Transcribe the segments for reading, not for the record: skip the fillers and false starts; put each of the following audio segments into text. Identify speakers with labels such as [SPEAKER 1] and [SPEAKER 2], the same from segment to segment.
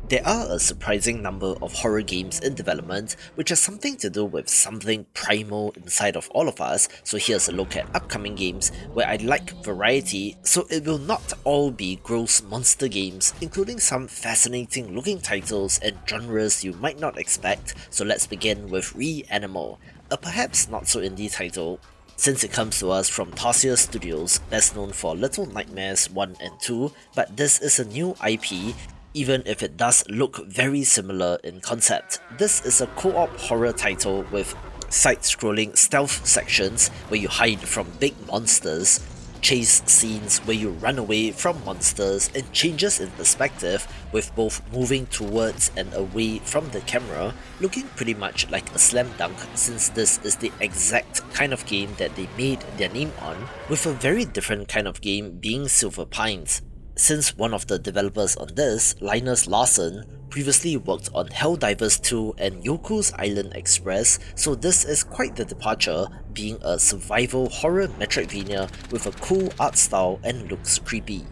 [SPEAKER 1] There are a surprising number of horror games in development, which has something to do with something primal inside of all of us, so here's a look at upcoming games where I like variety, so it will not all be gross monster games, including some fascinating looking titles and genres you might not expect, so let's begin with REANIMAL, a perhaps not so indie title since it comes to us from Tarsier Studios, best known for Little Nightmares 1 and 2, but this is a new IP, even if it does look very similar in concept. This is a co-op horror title with side-scrolling stealth sections where you hide from big monsters, chase scenes where you run away from monsters, and changes in perspective with both moving towards and away from the camera, looking pretty much like a slam dunk since this is the exact kind of game that they made their name on, with a very different kind of game being Silver Pines. Since one of the developers on this, Linus Larsson, previously worked on Helldivers 2 and Yoku's Island Express, so this is quite the departure, being a survival horror Metroidvania with a cool art style and looks creepy.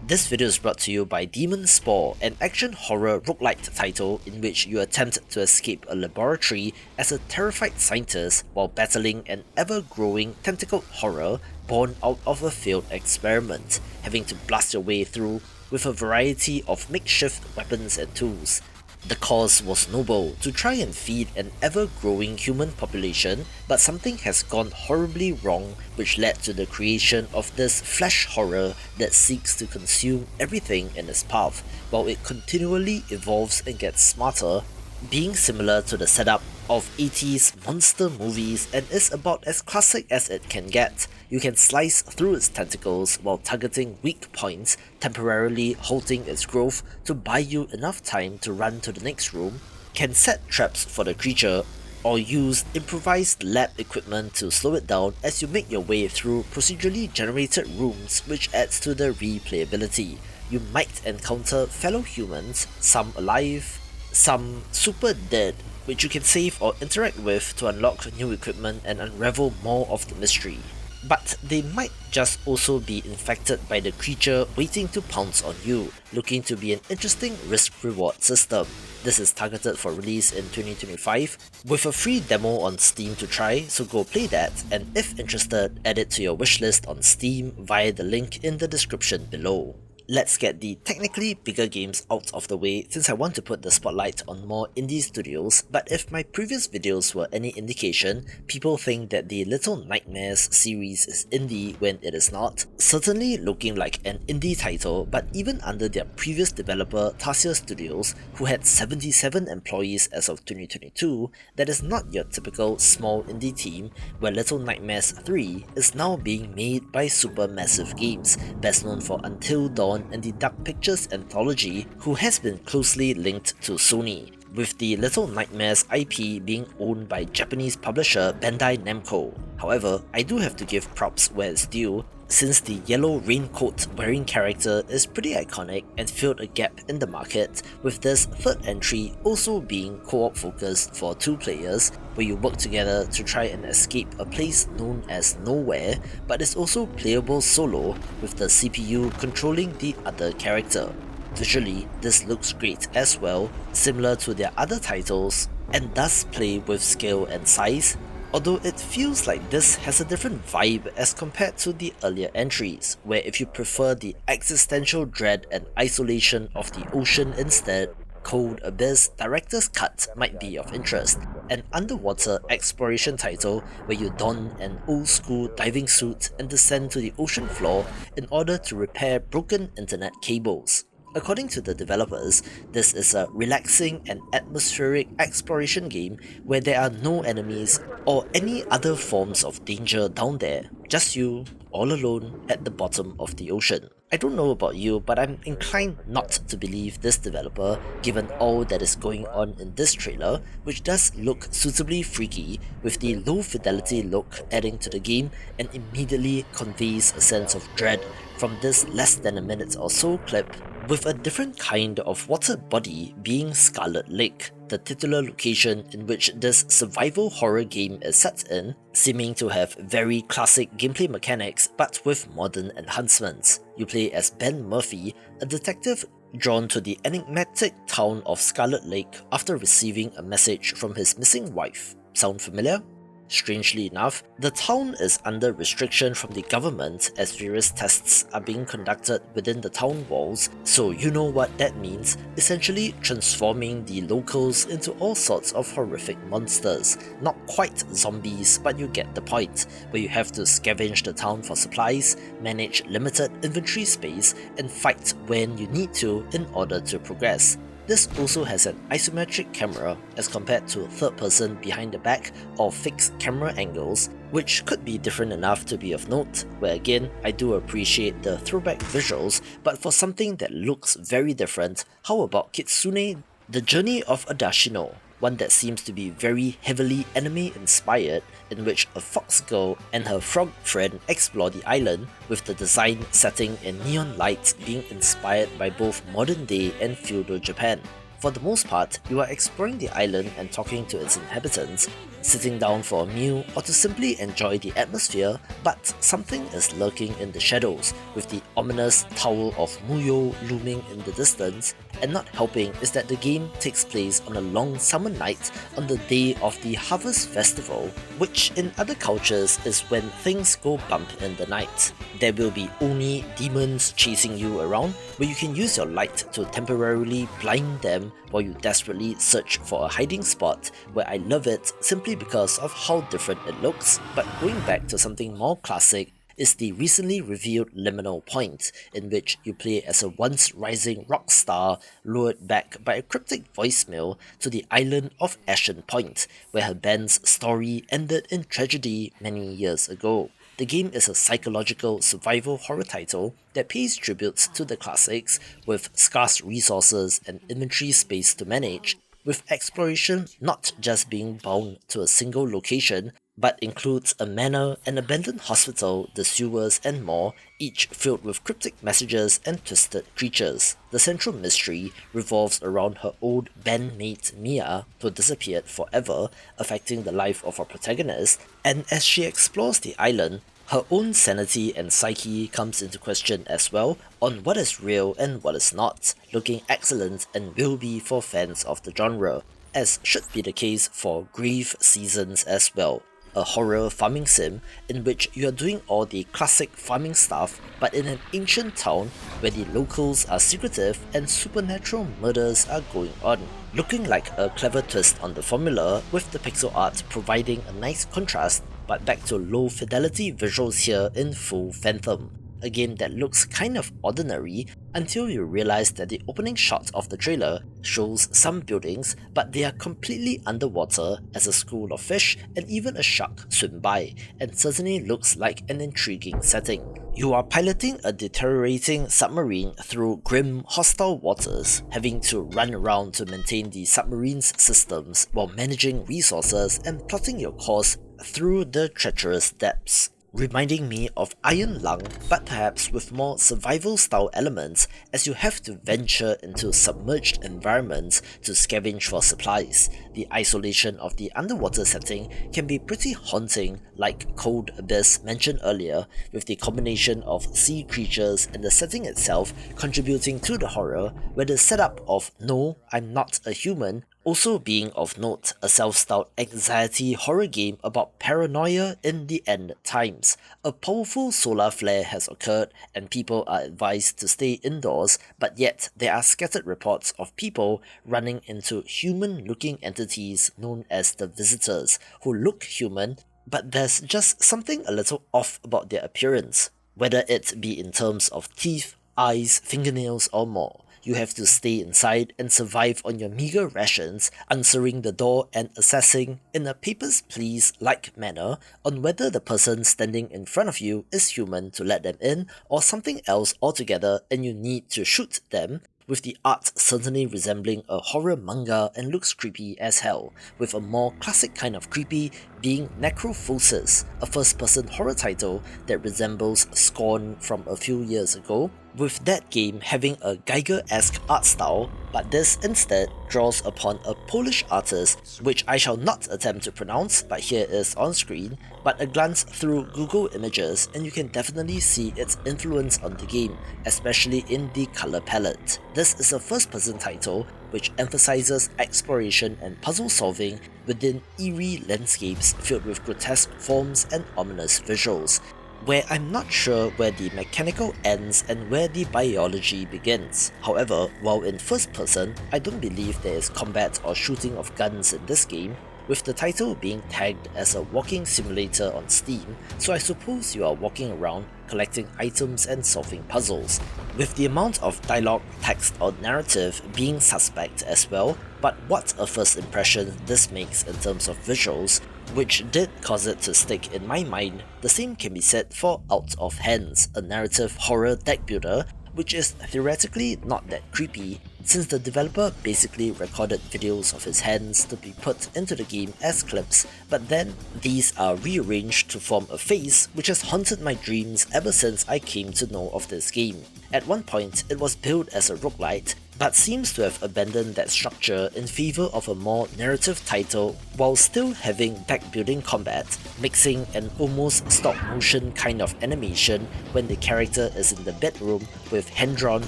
[SPEAKER 1] This video is brought to you by Demon Spore, an action horror roguelite title in which you attempt to escape a laboratory as a terrified scientist while battling an ever-growing tentacled horror born out of a failed experiment, having to blast your way through with a variety of makeshift weapons and tools. The cause was noble, to try and feed an ever-growing human population, but something has gone horribly wrong which led to the creation of this flesh horror that seeks to consume everything in its path, while it continually evolves and gets smarter, being similar to the setup of 80s monster movies and is about as classic as it can get. You can slice through its tentacles while targeting weak points, temporarily halting its growth to buy you enough time to run to the next room, can set traps for the creature, or use improvised lab equipment to slow it down as you make your way through procedurally generated rooms, which adds to the replayability. You might encounter fellow humans, some alive, some super dead, which you can save or interact with to unlock new equipment and unravel more of the mystery. But they might just also be infected by the creature waiting to pounce on you, looking to be an interesting risk-reward system. This is targeted for release in 2025, with a free demo on Steam to try, so go play that, and if interested, add it to your wishlist on Steam via the link in the description below. Let's get the technically bigger games out of the way since I want to put the spotlight on more indie studios, but if my previous videos were any indication, people think that the Little Nightmares series is indie when it is not, certainly looking like an indie title, but even under their previous developer Tarsier Studios, who had 77 employees as of 2022, that is not your typical small indie team, where Little Nightmares 3 is now being made by Supermassive Games, best known for Until Dawn and the Dark Pictures anthology, who has been closely linked to Sony, with the Little Nightmares IP being owned by Japanese publisher Bandai Namco. However, I do have to give props where it's due, since the yellow raincoat wearing character is pretty iconic and filled a gap in the market, with this third entry also being co-op focused for 2 players, where you work together to try and escape a place known as Nowhere, but is also playable solo, with the CPU controlling the other character. Visually, this looks great as well, similar to their other titles, and does play with scale and size, although it feels like this has a different vibe as compared to the earlier entries, where if you prefer the existential dread and isolation of the ocean instead, Cold Abyss Director's Cut might be of interest, an underwater exploration title where you don an old-school diving suit and descend to the ocean floor in order to repair broken internet cables. According to the developers, this is a relaxing and atmospheric exploration game where there are no enemies or any other forms of danger down there, just you, all alone at the bottom of the ocean. I don't know about you, but I'm inclined not to believe this developer given all that is going on in this trailer, which does look suitably freaky, with the low fidelity look adding to the game and immediately conveys a sense of dread from this less than a minute or so clip, with a different kind of water body being Scarlet Lake, the titular location in which this survival horror game is set in, seeming to have very classic gameplay mechanics but with modern enhancements. You play as Ben Murphy, a detective drawn to the enigmatic town of Scarlet Lake after receiving a message from his missing wife. Sound familiar? Strangely enough, the town is under restriction from the government as various tests are being conducted within the town walls, so you know what that means, essentially transforming the locals into all sorts of horrific monsters. Not quite zombies, but you get the point, where you have to scavenge the town for supplies, manage limited inventory space, and fight when you need to in order to progress. This also has an isometric camera as compared to third person behind the back or fixed camera angles, which could be different enough to be of note, where again I do appreciate the throwback visuals, but for something that looks very different, how about Kitsune? The Journey of Adashino, one that seems to be very heavily anime inspired, in which a fox girl and her frog friend explore the island, with the design, setting and neon lights being inspired by both modern day and feudal Japan. For the most part, you are exploring the island and talking to its inhabitants, sitting down for a meal or to simply enjoy the atmosphere, but something is lurking in the shadows, with the ominous Tower of Muyo looming in the distance, and not helping is that the game takes place on a long summer night on the day of the Harvest Festival, which in other cultures is when things go bump in the night. There will be Oni demons chasing you around, where you can use your light to temporarily blind them while you desperately search for a hiding spot, where I love it simply because of how different it looks. But going back to something more classic is the recently revealed Liminal Point, in which you play as a once rising rock star lured back by a cryptic voicemail to the island of Ashen Point, where her band's story ended in tragedy many years ago. The game is a psychological survival horror title that pays tributes to the classics, with scarce resources and inventory space to manage, with exploration not just being bound to a single location, but includes a manor, an abandoned hospital, the sewers and more, each filled with cryptic messages and twisted creatures. The central mystery revolves around her old bandmate Mia, who disappeared forever, affecting the life of our protagonist, and as she explores the island, her own sanity and psyche comes into question as well on what is real and what is not, looking excellent and will be for fans of the genre, as should be the case for Grave Seasons as well, a horror farming sim in which you are doing all the classic farming stuff but in an ancient town where the locals are secretive and supernatural murders are going on. Looking like a clever twist on the formula, with the pixel art providing a nice contrast, but back to low fidelity visuals here in full Fathom. A game that looks kind of ordinary until you realize that the opening shot of the trailer shows some buildings, but they are completely underwater as a school of fish and even a shark swim by, and certainly looks like an intriguing setting. You are piloting a deteriorating submarine through grim, hostile waters, having to run around to maintain the submarine's systems while managing resources and plotting your course through the treacherous depths. Reminding me of Iron Lung, but perhaps with more survival-style elements, as you have to venture into submerged environments to scavenge for supplies. The isolation of the underwater setting can be pretty haunting, like Cold Abyss mentioned earlier, with the combination of sea creatures and the setting itself contributing to the horror, where the setup of "No, I'm not a human" also being of note, a self-styled anxiety horror game about paranoia in the end times. A powerful solar flare has occurred and people are advised to stay indoors, but yet there are scattered reports of people running into human-looking entities known as the Visitors, who look human, but there's just something a little off about their appearance, whether it be in terms of teeth, eyes, fingernails or more. You have to stay inside and survive on your meager rations, answering the door and assessing, in a papers please-like manner, on whether the person standing in front of you is human to let them in or something else altogether and you need to shoot them, with the art certainly resembling a horror manga and looks creepy as hell, with a more classic kind of creepy being Necrophosis, a first-person horror title that resembles Scorn from a few years ago, with that game having a Geiger-esque art style, but this instead draws upon a Polish artist which I shall not attempt to pronounce, but here is on screen, but a glance through Google Images and you can definitely see its influence on the game, especially in the colour palette. This is a first-person title which emphasizes exploration and puzzle solving within eerie landscapes filled with grotesque forms and ominous visuals, where I'm not sure where the mechanical ends and where the biology begins. However, while in first person, I don't believe there is combat or shooting of guns in this game, with the title being tagged as a walking simulator on Steam, so I suppose you are walking around collecting items and solving puzzles, with the amount of dialogue, text or narrative being suspect as well. But what a first impression this makes in terms of visuals, which did cause it to stick in my mind. The same can be said for Out of Hands, a narrative horror deck builder, which is theoretically not that creepy, since the developer basically recorded videos of his hands to be put into the game as clips, but then these are rearranged to form a face, which has haunted my dreams ever since I came to know of this game. At one point, it was billed as a roguelite, but seems to have abandoned that structure in favour of a more narrative title while still having deck building combat, mixing an almost stop motion kind of animation when the character is in the bedroom with hand-drawn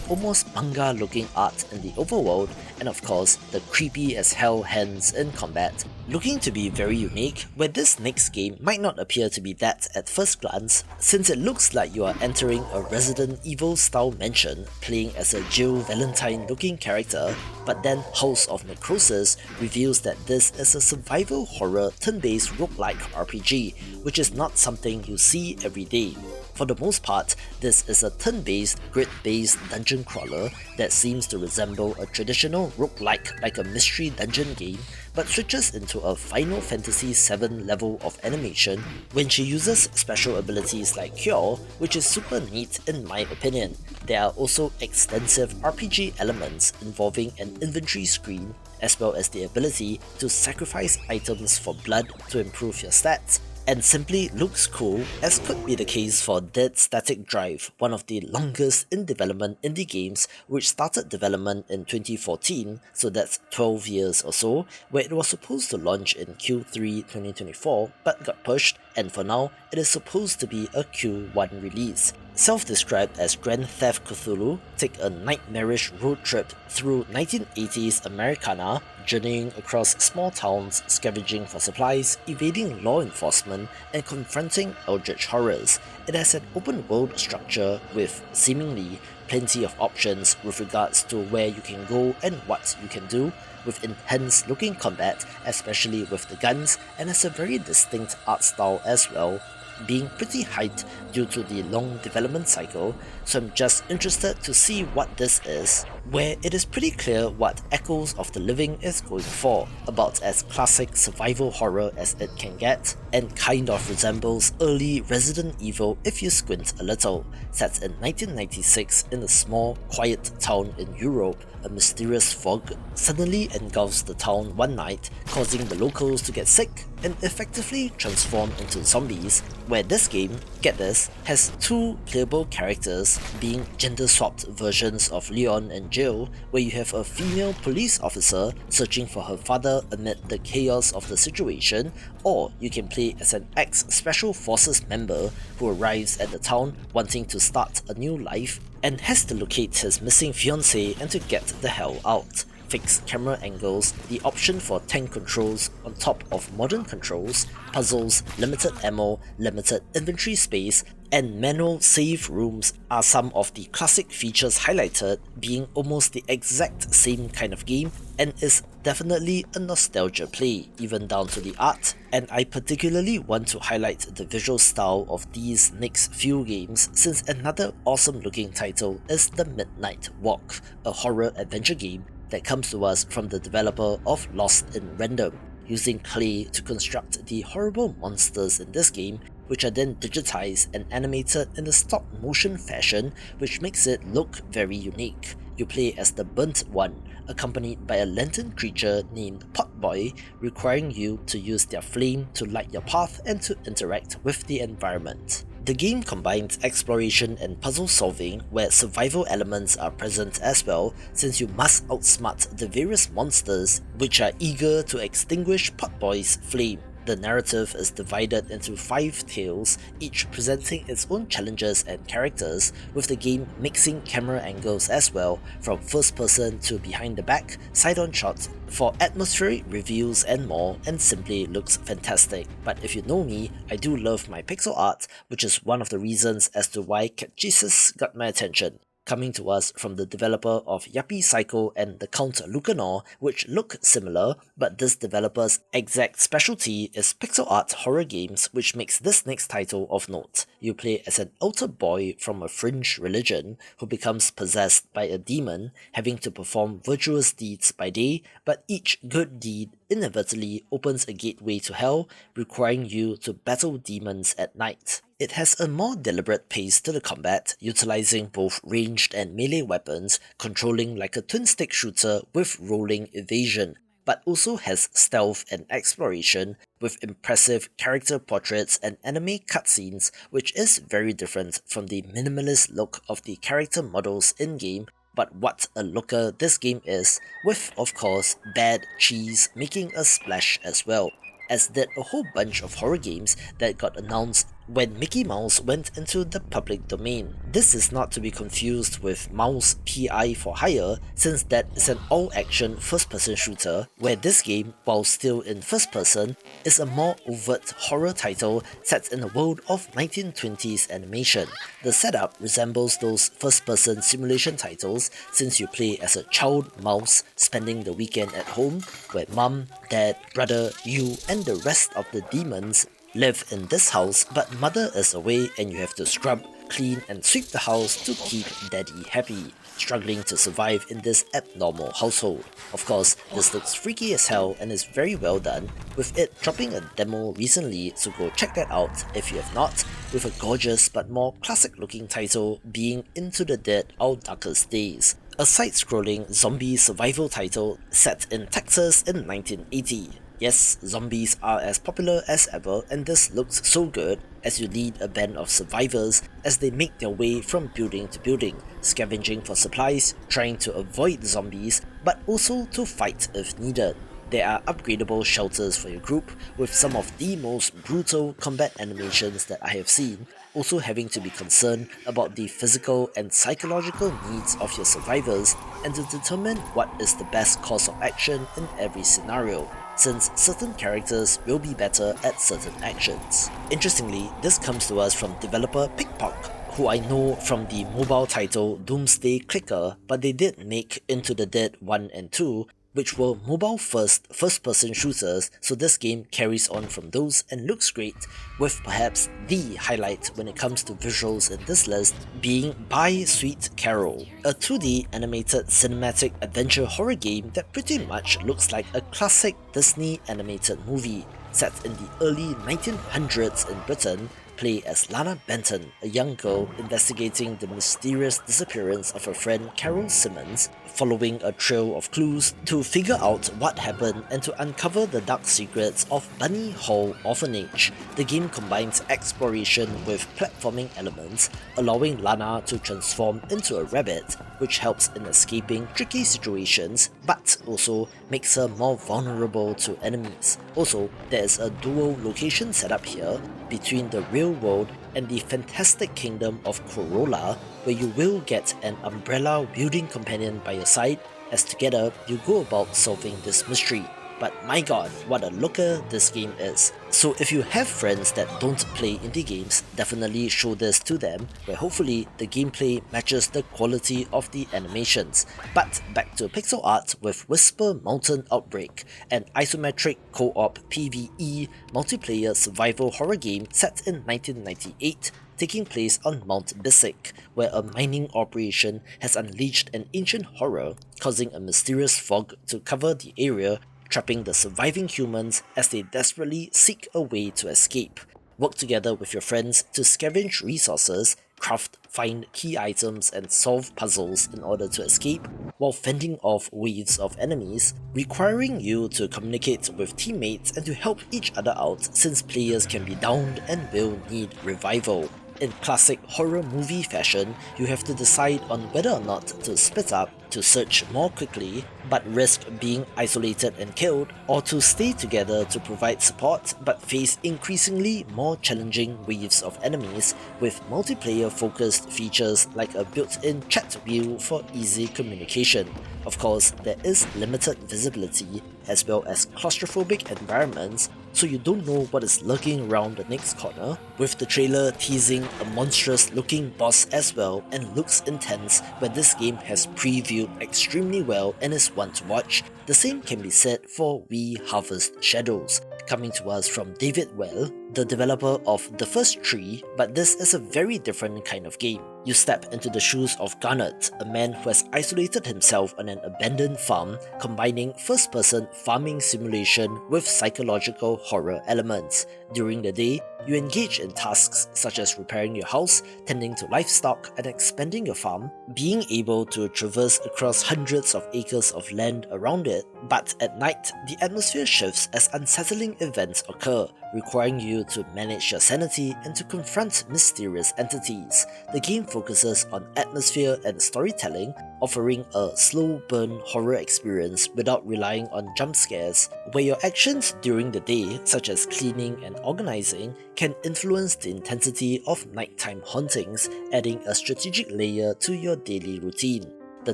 [SPEAKER 1] almost manga looking art in the overworld, and of course the creepy as hell hands in combat, looking to be very unique, where this next game might not appear to be that at first glance, since it looks like you are entering a Resident Evil style mansion playing as a Jill Valentine looking character, but then House of Necrosis reveals that this is a survival horror turn-based roguelike RPG, which is not something you see every day. For the most part, this is a turn-based, grid-based dungeon crawler that seems to resemble a traditional roguelike like a mystery dungeon game, but switches into a Final Fantasy VII level of animation when she uses special abilities like Cure, which is super neat in my opinion. There are also extensive RPG elements involving an inventory screen, as well as the ability to sacrifice items for blood to improve your stats, and simply looks cool, as could be the case for Dead Static Drive, one of the longest in development indie games, which started development in 2014, so that's 12 years or so, where it was supposed to launch in Q3 2024 but got pushed, and for now it is supposed to be a Q1 release. Self-described as Grand Theft Cthulhu, take a nightmarish road trip through 1980s Americana, journeying across small towns, scavenging for supplies, evading law enforcement, and confronting eldritch horrors. It has an open world structure with seemingly plenty of options with regards to where you can go and what you can do, with intense looking combat, especially with the guns, and has a very distinct art style as well, being pretty hyped due to the long development cycle, so I'm just interested to see what this is, where it is pretty clear what Echoes of the Living is going for, about as classic survival horror as it can get, and kind of resembles early Resident Evil if you squint a little. Set in 1996 in a small, quiet town in Europe, a mysterious fog suddenly engulfs the town one night, causing the locals to get sick and effectively transform into zombies, where this game, get this, has two playable characters, being gender-swapped versions of Leon and Jill, where you have a female police officer searching for her father amid the chaos of the situation, or you can play as an ex-Special Forces member who arrives at the town wanting to start a new life and has to locate his missing fiancée and to get the hell out. Fixed camera angles, the option for tank controls on top of modern controls, puzzles, limited ammo, limited inventory space, and manual save rooms are some of the classic features highlighted, being almost the exact same kind of game, and is definitely a nostalgia play, even down to the art, and I particularly want to highlight the visual style of these next few games, since another awesome looking title is The Midnight Walk, a horror adventure game that comes to us from the developer of Lost in Random, using clay to construct the horrible monsters in this game, which are then digitized and animated in a stop-motion fashion, which makes it look very unique. You play as the Burnt One, accompanied by a lantern creature named Potboy, requiring you to use their flame to light your path and to interact with the environment. The game combines exploration and puzzle solving, where survival elements are present as well, since you must outsmart the various monsters which are eager to extinguish Potboy's flame. The narrative is divided into 5 tales, each presenting its own challenges and characters, with the game mixing camera angles as well, from first person to behind the back, side-on shots, for atmospheric reveals and more, and simply looks fantastic. But if you know me, I do love my pixel art, which is one of the reasons as to why Kitsune got my attention. Coming to us from the developer of Yuppie Psycho and the Count Lucanor, which look similar, but this developer's exact specialty is pixel art horror games, which makes this next title of note. You play as an altar boy from a fringe religion who becomes possessed by a demon, having to perform virtuous deeds by day, but each good deed inadvertently opens a gateway to hell, requiring you to battle demons at night. It has a more deliberate pace to the combat, utilizing both ranged and melee weapons, controlling like a twin-stick shooter with rolling evasion, but also has stealth and exploration, with impressive character portraits and anime cutscenes, which is very different from the minimalist look of the character models in-game. But what a looker this game is, with of course bad cheese making a splash as well, as did a whole bunch of horror games that got announced when Mickey Mouse went into the public domain. This is not to be confused with Mouse PI for Hire, since that is an all-action first-person shooter, where this game, while still in first-person, is a more overt horror title set in a world of 1920s animation. The setup resembles those first-person simulation titles, since you play as a child mouse spending the weekend at home, where mum, dad, brother, you, and the rest of the demons live in this house, but mother is away and you have to scrub, clean and sweep the house to keep daddy happy, struggling to survive in this abnormal household. Of course, this looks freaky as hell and is very well done, with it dropping a demo recently, so go check that out if you have not, with a gorgeous but more classic looking title being Into the Dead Our Darkest Days, a side-scrolling zombie survival title set in Texas in 1980. Yes, zombies are as popular as ever, and this looks so good as you lead a band of survivors as they make their way from building to building, scavenging for supplies, trying to avoid zombies, but also to fight if needed. There are upgradable shelters for your group, with some of the most brutal combat animations that I have seen, also having to be concerned about the physical and psychological needs of your survivors, and to determine what is the best course of action in every scenario, since certain characters will be better at certain actions. Interestingly, this comes to us from developer Pickpock, who I know from the mobile title Doomsday Clicker, but they did make Into the Dead 1 and 2, which were first-person shooters, so this game carries on from those and looks great, with perhaps the highlight when it comes to visuals in this list being Bye Sweet Carol, a 2D animated cinematic adventure horror game that pretty much looks like a classic Disney animated movie. Set in the early 1900s in Britain, play as Lana Benton, a young girl investigating the mysterious disappearance of her friend Carol Simmons, following a trail of clues to figure out what happened and to uncover the dark secrets of Bunny Hall Orphanage. The game combines exploration with platforming elements, allowing Lana to transform into a rabbit, which helps in escaping tricky situations, but also makes her more vulnerable to enemies. Also, there is a dual location setup here between the real world and the fantastic kingdom of Corolla, where you will get an umbrella wielding companion by your side as together you go about solving this mystery. But my god, what a looker this game is. So if you have friends that don't play indie games, definitely show this to them, where hopefully the gameplay matches the quality of the animations. But back to pixel art with Whisper Mountain Outbreak, an isometric co-op PvE multiplayer survival horror game set in 1998, taking place on Mount Bissek, where a mining operation has unleashed an ancient horror, causing a mysterious fog to cover the area, trapping the surviving humans as they desperately seek a way to escape. Work together with your friends to scavenge resources, craft, find key items and solve puzzles in order to escape, while fending off waves of enemies, requiring you to communicate with teammates and to help each other out since players can be downed and will need revival. In classic horror movie fashion, you have to decide on whether or not to split up, to search more quickly but risk being isolated and killed, or to stay together to provide support but face increasingly more challenging waves of enemies with multiplayer focused features like a built-in chat wheel for easy communication. Of course, there is limited visibility as well as claustrophobic environments, so you don't know what is lurking around the next corner, with the trailer teasing a monstrous looking boss as well and looks intense where this game has previewed extremely well and is one to watch. The same can be said for We Harvest Shadows, coming to us from David Well, the developer of The First Tree, but this is a very different kind of game. You step into the shoes of Garnet, a man who has isolated himself on an abandoned farm, combining first-person farming simulation with psychological horror elements. During the day, you engage in tasks such as repairing your house, tending to livestock, and expanding your farm, being able to traverse across hundreds of acres of land around it. But at night, the atmosphere shifts as unsettling events occur, requiring you to manage your sanity and to confront mysterious entities. The game focuses on atmosphere and storytelling, offering a slow burn horror experience without relying on jump scares, where your actions during the day, such as cleaning and organizing, can influence the intensity of nighttime hauntings, adding a strategic layer to your daily routine. The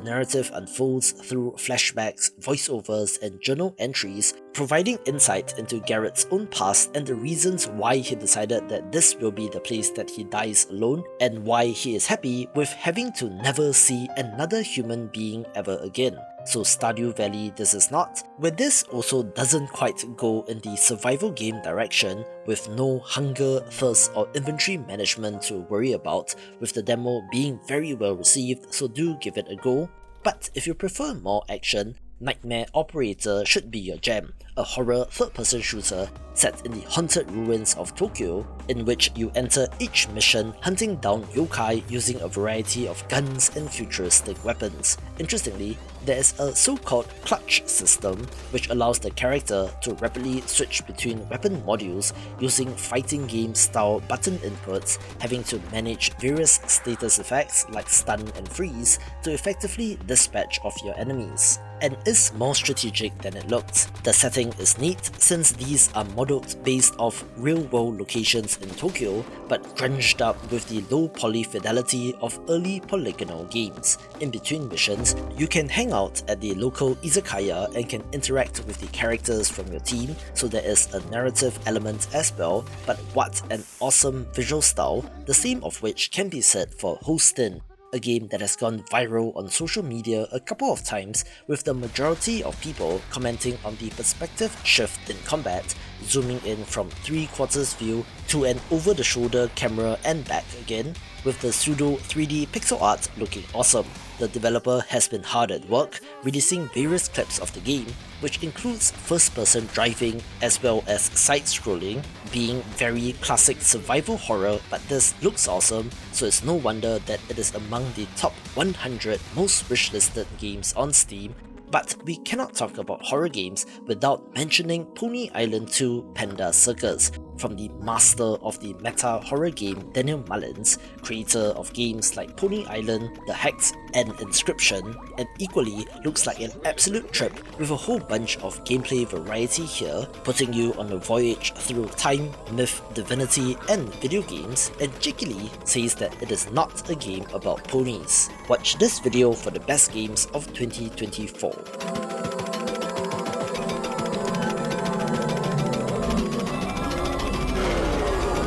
[SPEAKER 1] narrative unfolds through flashbacks, voiceovers, and journal entries, providing insight into Garrett's own past and the reasons why he decided that this will be the place that he dies alone, and why he is happy with having to never see another human being ever again. So Stardew Valley this is not, where this also doesn't quite go in the survival game direction, with no hunger, thirst or inventory management to worry about, with the demo being very well received, so do give it a go. But if you prefer more action, Nightmare Operator should be your jam, a horror third-person shooter set in the haunted ruins of Tokyo, in which you enter each mission hunting down yokai using a variety of guns and futuristic weapons. Interestingly, there is a so-called clutch system which allows the character to rapidly switch between weapon modules using fighting game style button inputs, having to manage various status effects like stun and freeze to effectively dispatch of your enemies, and is more strategic than it looks. The setting is neat since these are modeled based off real-world locations in Tokyo, but grunged up with the low poly fidelity of early polygonal games. In between missions, you can hang out at the local izakaya and can interact with the characters from your team, so there is a narrative element as well, but what an awesome visual style, the same of which can be said for Hostin, a game that has gone viral on social media a couple of times, with the majority of people commenting on the perspective shift in combat, zooming in from 3/4 view to an over-the-shoulder camera and back again, with the pseudo 3D pixel art looking awesome. The developer has been hard at work, releasing various clips of the game, which includes first-person driving as well as side-scrolling, being very classic survival horror, but this looks awesome, so it's no wonder that it is among the top 100 most wishlisted games on Steam. But we cannot talk about horror games without mentioning Pony Island 2 Panda Circus, from the master of the meta horror game Daniel Mullins, creator of games like Pony Island, The Hex and Inscription, and equally looks like an absolute trip with a whole bunch of gameplay variety here, putting you on a voyage through time, myth, divinity and video games, and cheekily says that it is not a game about ponies. Watch this video for the best games of 2024.